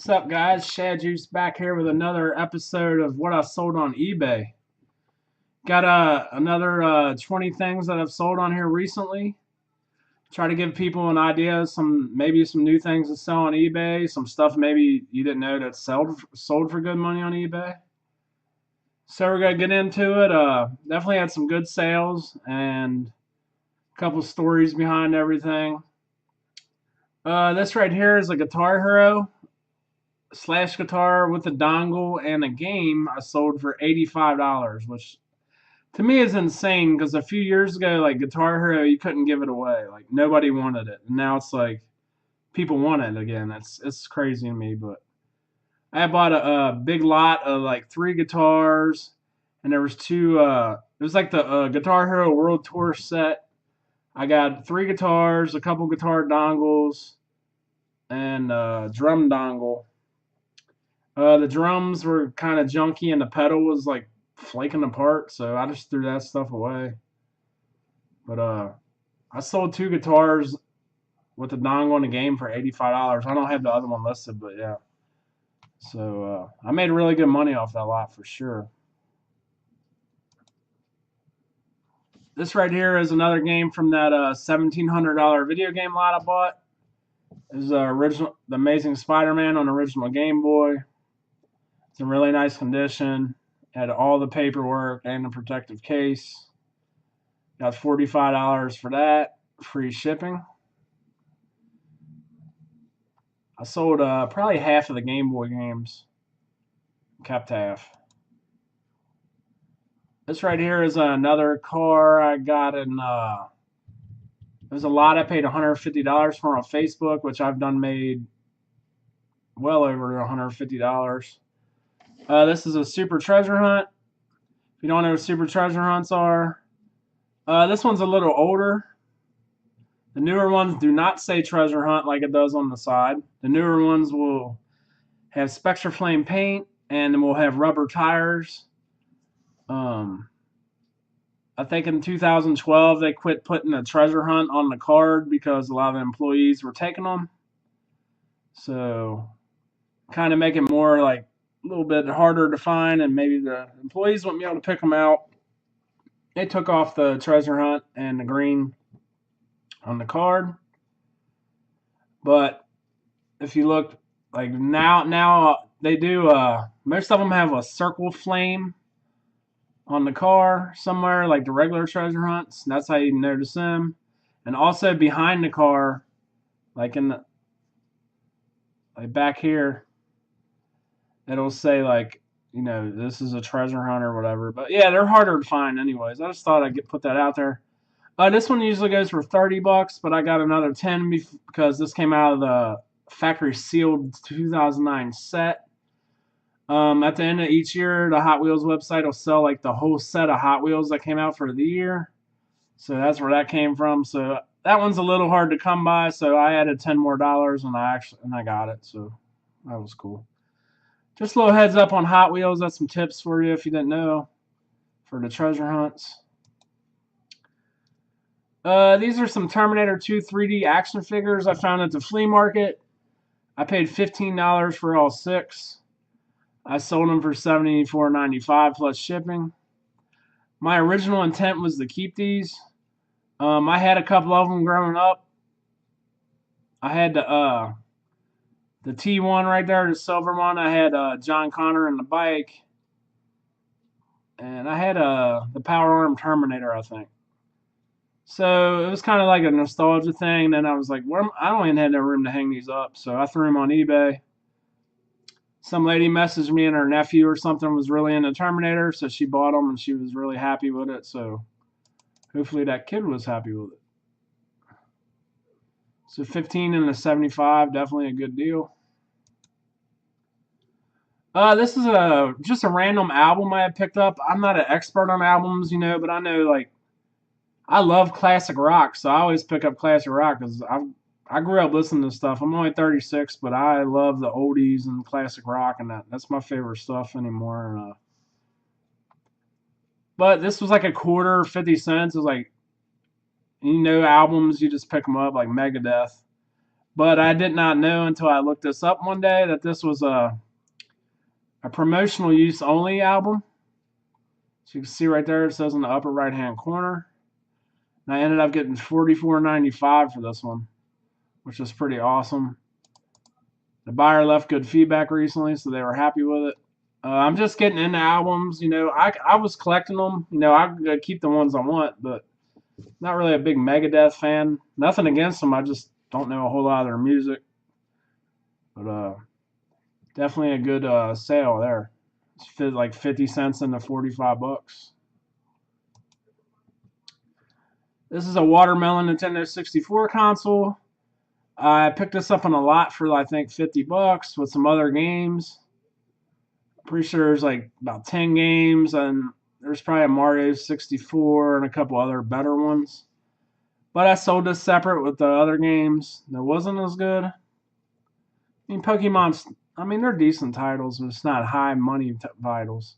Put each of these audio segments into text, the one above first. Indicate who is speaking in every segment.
Speaker 1: What's up, guys? Shad Juice back here with another episode of what I sold on eBay. Got another 20 things that I've sold on here recently. Try to give people an idea, maybe some new things to sell on eBay, some stuff maybe you didn't know that sold for good money on eBay. So we're gonna get into it. Definitely had some good sales and a couple stories behind everything. This right here is a Guitar Hero slash guitar with a dongle and a game I sold for $85, which to me is insane because a few years ago, like Guitar Hero, you couldn't give it away. Like nobody wanted it. And now it's like people want it again. It's crazy to me. But I bought a big lot of like 3 guitars, and there was two. It was like the Guitar Hero World Tour set. I got 3 guitars, a couple guitar dongles, and a drum dongle. The drums were kind of junky, and the pedal was like flaking apart, so I just threw that stuff away. But I sold 2 guitars with the dongle and the game for $85. I don't have the other one listed, but yeah. So I made really good money off that lot for sure. This right here is another game from that $1,700 video game lot I bought. This is the Amazing Spider-Man on original Game Boy. It's in really nice condition. Had all the paperwork and the protective case. Got $45 for that. Free shipping. I sold probably half of the Game Boy games. Kept half. This right here is another car I got in. There's a lot I paid $150 for on Facebook, which I've done made well over $150. This is a Super Treasure Hunt. If you don't know what Super Treasure Hunts are, this one's a little older. The newer ones do not say Treasure Hunt like it does on the side. The newer ones will have Spectra Flame paint and will have rubber tires. I think in 2012 they quit putting the Treasure Hunt on the card because a lot of the employees were taking them. So kind of make it more like a little bit harder to find, and maybe the employees wouldn't be able to pick them out. They took off the Treasure Hunt and the green on the card. But if you look, like now they do, most of them have a circle flame on the car somewhere, like the regular Treasure Hunts. That's how you notice them. And also behind the car, like like back here, it'll say like, this is a treasure hunt or whatever. But yeah, they're harder to find anyways. I just thought I'd put that out there. This one usually goes for $30, but I got another 10 because this came out of the factory sealed 2009 set. At the end of each year, the Hot Wheels website will sell like the whole set of Hot Wheels that came out for the year. So that's where that came from. So that one's a little hard to come by. So I added $10 more, and I got it. So that was cool. Just a little heads up on Hot Wheels. That's some tips for you if you didn't know for the treasure hunts. These are some Terminator 2 3D action figures I found at the flea market. I paid $15 for all 6. I sold them for $74.95 plus shipping. My original intent was to keep these. I had a couple of them growing up. I had the T1 right there, the silver one. I had John Connor and the bike. And I had the Power Arm Terminator, I think. So it was kind of like a nostalgia thing. And then I was like, I don't even have no room to hang these up. So I threw them on eBay. Some lady messaged me, and her nephew or something was really into Terminator, so she bought them and she was really happy with it. So hopefully that kid was happy with it. So 15 and a 75, definitely a good deal. This is just a random album I had picked up. I'm not an expert on albums, but I know, like, I love classic rock, so I always pick up classic rock because I grew up listening to stuff. I'm only 36, but I love the oldies and classic rock, and that's my favorite stuff anymore. But this was like a quarter, 50 cents. It was like, albums, you just pick them up, like Megadeth. But I did not know until I looked this up one day that this was a promotional use only album. So you can see right there, it says in the upper right hand corner. And I ended up getting $44.95 for this one, which is pretty awesome. The buyer left good feedback recently, so they were happy with it. I'm just getting into albums. You know, I was collecting them. You know, I keep the ones I want, but not really a big Megadeth fan. Nothing against them. I just don't know a whole lot of their music. But definitely a good sale there. It's like 50 cents into 45 bucks. This is a watermelon Nintendo 64 console. I picked this up on a lot for I think 50 bucks with some other games. Pretty sure there's like about 10 games, and there's probably a Mario 64 and a couple other better ones. But I sold this separate with the other games that wasn't as good. I mean, Pokemon's, I mean, they're decent titles, but it's not high money titles.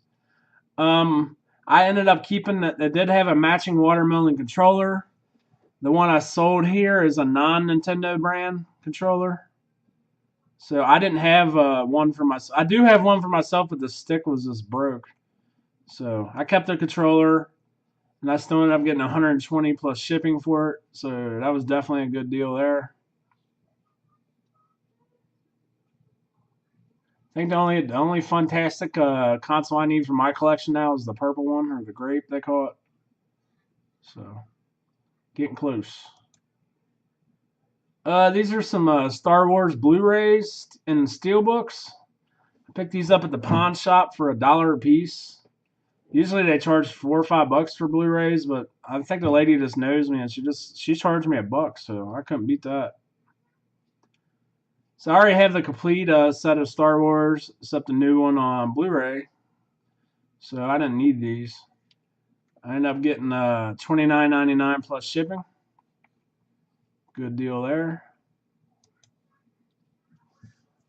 Speaker 1: I ended up keeping that. They did have a matching watermelon controller. The one I sold here is a non-Nintendo brand controller. So I didn't have one for myself. I do have one for myself, but the stick was just broke. So I kept the controller, and I still ended up getting 120 plus shipping for it. So that was definitely a good deal there. I think the only fantastic console I need for my collection now is the purple one, or the grape they call it. So getting close. These are some Star Wars Blu-rays and steelbooks. I picked these up at the pawn shop for $1 a piece. Usually they charge $4 or $5 for Blu-rays, but I think the lady just knows me and she charged me $1, so I couldn't beat that. So I already have the complete set of Star Wars, except the new one on Blu-ray. So I didn't need these. I ended up getting $29.99 plus shipping. Good deal there.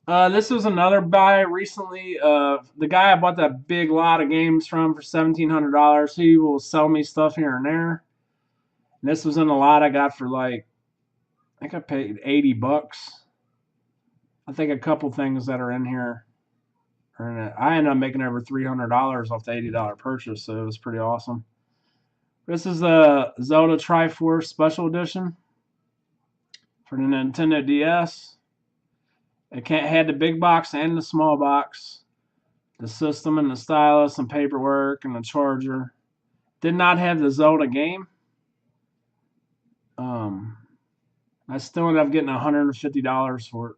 Speaker 1: This was another buy recently. The guy I bought that big lot of games from for $1,700. He will sell me stuff here and there. And this was in a lot I got for like, I think I paid $80. I think a couple things that are in here are in it. I ended up making over $300 off the $80 purchase, so it was pretty awesome. This is the Zelda Triforce Special Edition for the Nintendo DS. It had the big box and the small box, the system and the stylus and paperwork and the charger. Did not have the Zelda game. I still ended up getting $150 for it.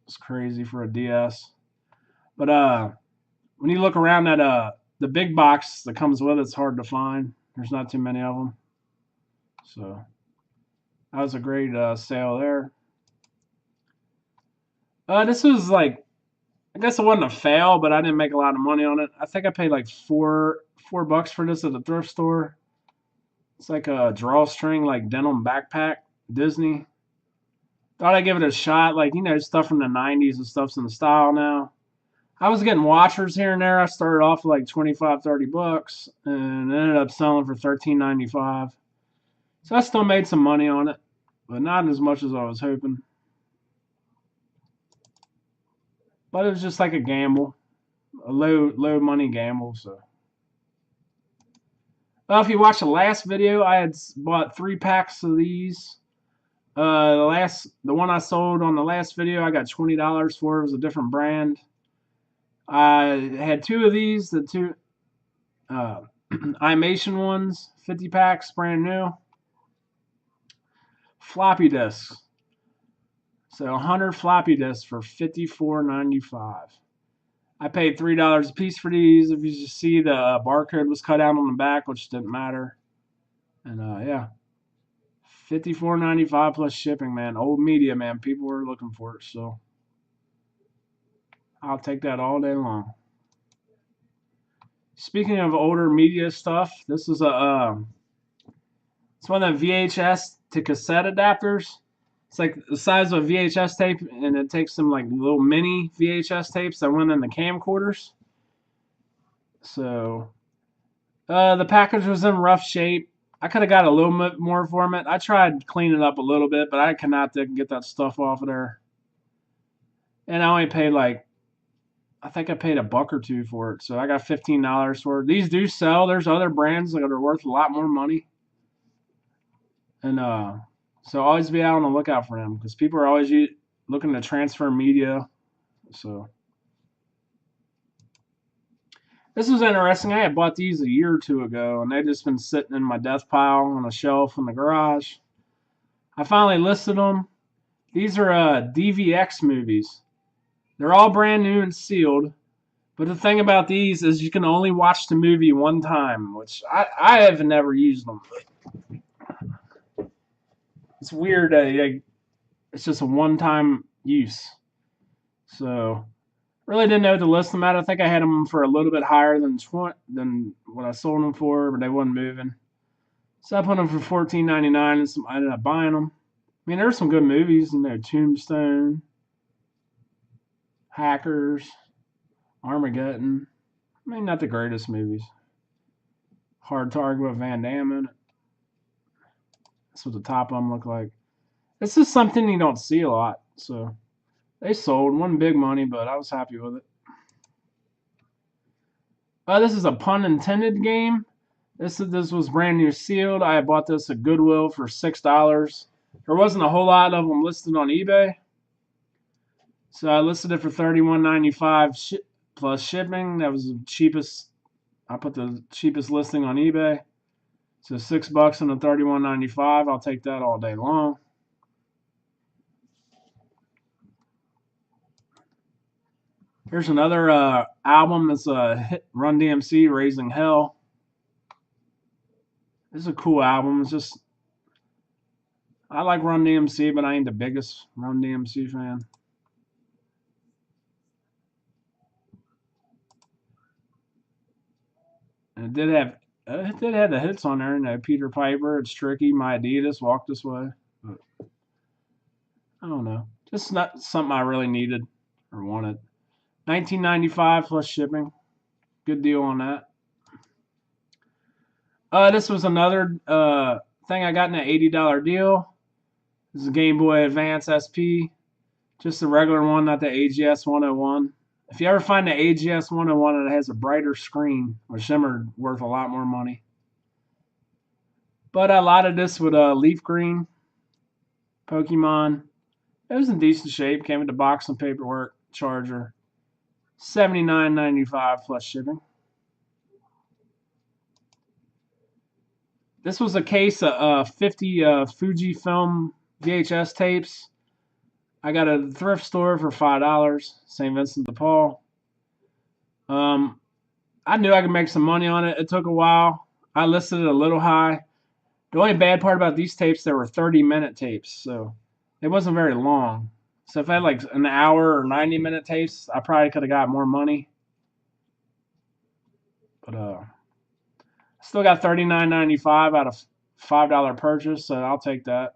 Speaker 1: It's crazy for a DS. But when you look around at the big box that comes with it, it's hard to find. There's not too many of them. So that was a great sale there. This was like, I guess it wasn't a fail, but I didn't make a lot of money on it. I think I paid like $4 for this at the thrift store. It's like a drawstring, like denim backpack, Disney. Thought I'd give it a shot. Like, you know, stuff from the 90s and stuff's in the style now. I was getting watchers here and there. I started off with like 25, 30 bucks and ended up selling for $13.95. So I still made some money on it, but not as much as I was hoping. But it was just like a gamble, a low money gamble. So, if you watched the last video, I had bought 3 packs of these. The one I sold on the last video, I got $20 for. It was a different brand. I had 2 of these, the 2 Imation ones, 50 packs, brand new. Floppy disks. So 100 floppy disks for $54.95. I paid $3 a piece for these. If you just see, the barcode was cut out on the back, which didn't matter. And yeah, $54.95 plus shipping, man. Old media, man. People were looking for it, so I'll take that all day long. Speaking of older media stuff, this is it's one of the VHS to cassette adapters. It's like the size of a VHS tape, and it takes some like little mini VHS tapes that went in the camcorders. So the package was in rough shape. I could have got a little bit more from it. I tried cleaning up a little bit, but I cannot get that stuff off of there. And I only paid like, I think I paid $1 or $2 for it, so I got $15 for it. These do sell. There's other brands that are worth a lot more money, and so always be out on the lookout for them because people are always looking to transfer media. So this was interesting. I had bought these a year or two ago, and they've just been sitting in my death pile on a shelf in the garage. I finally listed them. These are DVX movies. They're all brand new and sealed. But the thing about these is you can only watch the movie one time, which I have never used them. It's weird. It's just a one-time use. So really didn't know what to list them at. I think I had them for a little bit higher than what I sold them for, but they wasn't moving. So I put them for $14.99, and I ended up buying them. I mean, there's some good movies, Tombstone, Hackers, Armageddon. I mean, not the greatest movies. Hard Target with Van Damme in it. That's what the top of them look like. This is something you don't see a lot, so they sold. Wasn't big money, but I was happy with it. This is a pun intended game. This was brand new sealed. I bought this at Goodwill for $6. There wasn't a whole lot of them listed on eBay, so I listed it for $31.95 plus shipping. That was the cheapest. I put the cheapest listing on eBay. So $6 on the $31.95. I'll take that all day long. Here's another album that's a hit, Run DMC, Raising Hell. This is a cool album. It's just, I like Run DMC, but I ain't the biggest Run DMC fan. And it did have the hits on there. Peter Piper, It's Tricky, My Adidas, Walk This Way. But I don't know. Just not something I really needed or wanted. $19.95 plus shipping. Good deal on that. This was another thing I got in an $80 deal. This is a Game Boy Advance SP. Just the regular one, not the AGS 101. If you ever find the AGS 101, it has a brighter screen, which them are worth a lot more money. But a lot of this with leaf green, Pokemon. It was in decent shape. Came with the box and paperwork, charger. $79.95 plus shipping. This was a case of 50 Fujifilm VHS tapes. I got a thrift store for $5, St. Vincent de Paul. I knew I could make some money on it. It took a while. I listed it a little high. The only bad part about these tapes, they were 30-minute tapes, so it wasn't very long. So if I had like an hour or 90-minute tapes, I probably could have got more money. But I still got $39.95 out of $5 purchase, so I'll take that.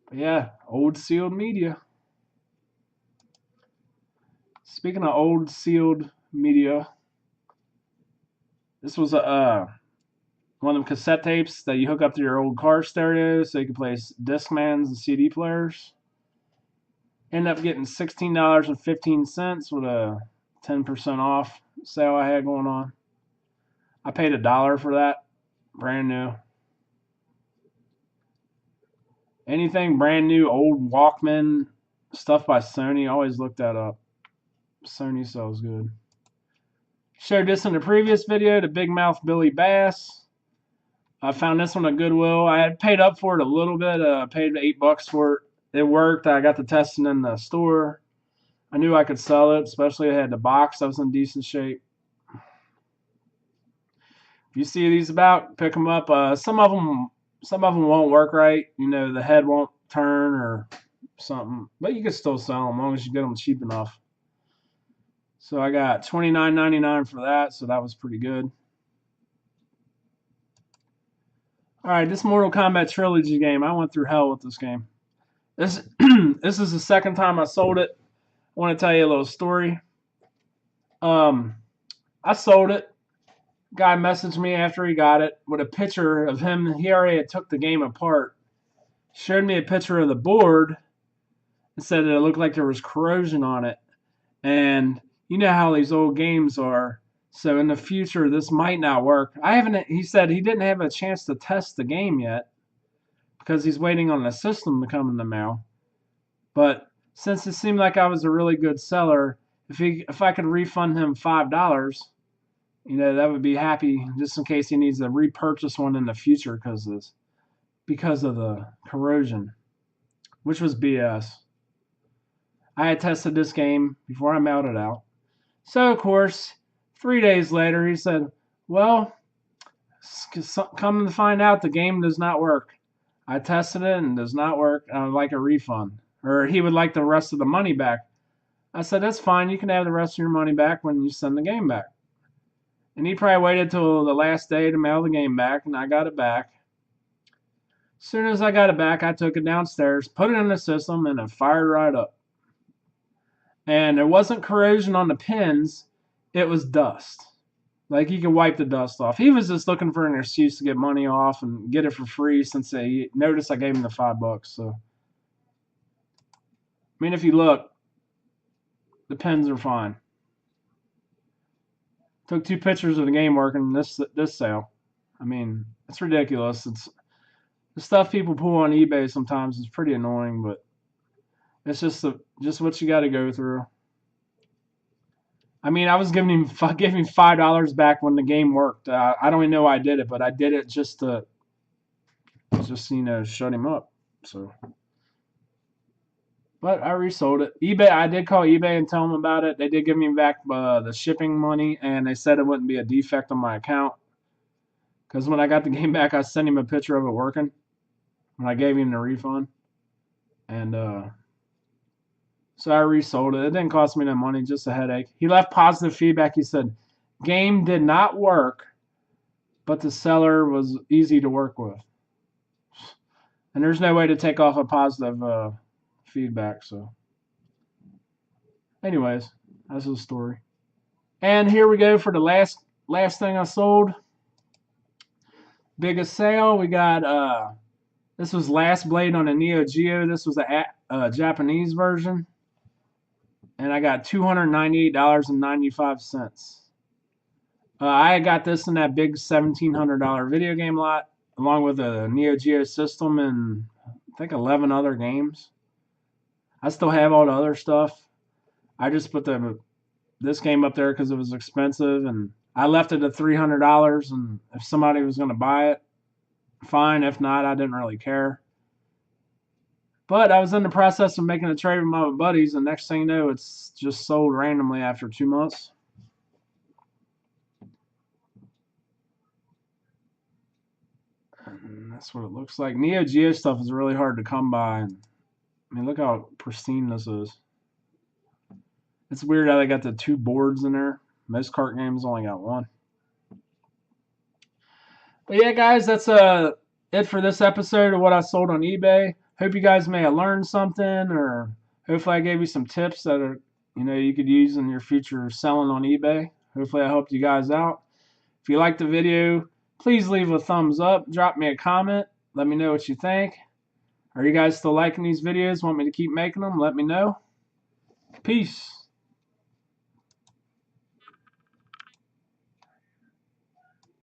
Speaker 1: But yeah, old sealed media. Speaking of old sealed media, this was one of them cassette tapes that you hook up to your old car stereo so you can play Discmans and CD players. Ended up getting $16.15 with a 10% off sale I had going on. I paid $1 for that, brand new. Anything brand new, old Walkman stuff by Sony, always look that up. Sony sells good. Shared this in the previous video, the Big Mouth Billy Bass. I found this one at Goodwill. I had paid up for it a little bit. Paid $8 for it. It worked. I got the testing in the store. I knew I could sell it, especially I had the box that was in decent shape. If you see these about, pick them up. Some of them won't work right. The head won't turn or something, but you can still sell them as long as you get them cheap enough. So I got $29.99 for that, so that was pretty good. All right, this Mortal Kombat Trilogy game, I went through hell with this game. This is the second time I sold it. I want to tell you a little story. I sold it. Guy messaged me after he got it with a picture of him. He already had took the game apart. Showed me a picture of the board and said that it looked like there was corrosion on it. And you know how these old games are. So in the future, this might not work. He said he didn't have a chance to test the game yet because he's waiting on the system to come in the mail. But since it seemed like I was a really good seller, if I could refund him $5, that would be happy just in case he needs to repurchase one in the future because of the corrosion, which was BS. I had tested this game before I mailed it out. So, of course, 3 days later, he said, well, come to find out the game does not work. I tested it and it does not work. I would like a refund. Or he would like the rest of the money back. I said, that's fine. You can have the rest of your money back when you send the game back. And he probably waited till the last day to mail the game back, and I got it back. As soon as I got it back, I took it downstairs, put it in the system, and it fired right up. And there wasn't corrosion on the pins. It was dust. Like, he could wipe the dust off. He was just looking for an excuse to get money off and get it for free since he noticed I gave him the $5. So, I mean, if you look, the pins are fine. Took 2 pictures of the game working this sale. I mean, it's ridiculous. It's the stuff people pull on eBay sometimes is pretty annoying, but it's just what you got to go through. I mean, I was giving him $5 back when the game worked. I don't even know why I did it, but I did it just to shut him up. So, but I resold it. eBay, I did call eBay and tell them about it. They did give me back the shipping money, and they said it wouldn't be a defect on my account. Because when I got the game back, I sent him a picture of it working when I gave him the refund. And so I resold it. It didn't cost me no money, just a headache. He left positive feedback. He said, game did not work, but the seller was easy to work with. And there's no way to take off a positive feedback. So anyways, that's the story. And here we go for the last thing I sold. Biggest sale. We got this was Last Blade on a Neo Geo. This was a Japanese version. And I got $298.95. I got this in that big $1,700 video game lot, along with a Neo Geo system and I think 11 other games. I still have all the other stuff. I just put this game up there because it was expensive, and I left it at $300. And if somebody was going to buy it, fine. If not, I didn't really care. But I was in the process of making a trade with my buddies, and next thing you know, it's just sold randomly after 2 months. And that's what it looks like. Neo Geo stuff is really hard to come by. And, I mean, look how pristine this is. It's weird how they got the 2 boards in there. Most cart games only got 1. But yeah, guys, that's it for this episode of what I sold on eBay. Hope you guys may have learned something, or hopefully I gave you some tips that are you could use in your future selling on eBay. Hopefully I helped you guys out. If you liked the video, please leave a thumbs up. Drop me a comment. Let me know what you think. Are you guys still liking these videos? Want me to keep making them? Let me know. Peace.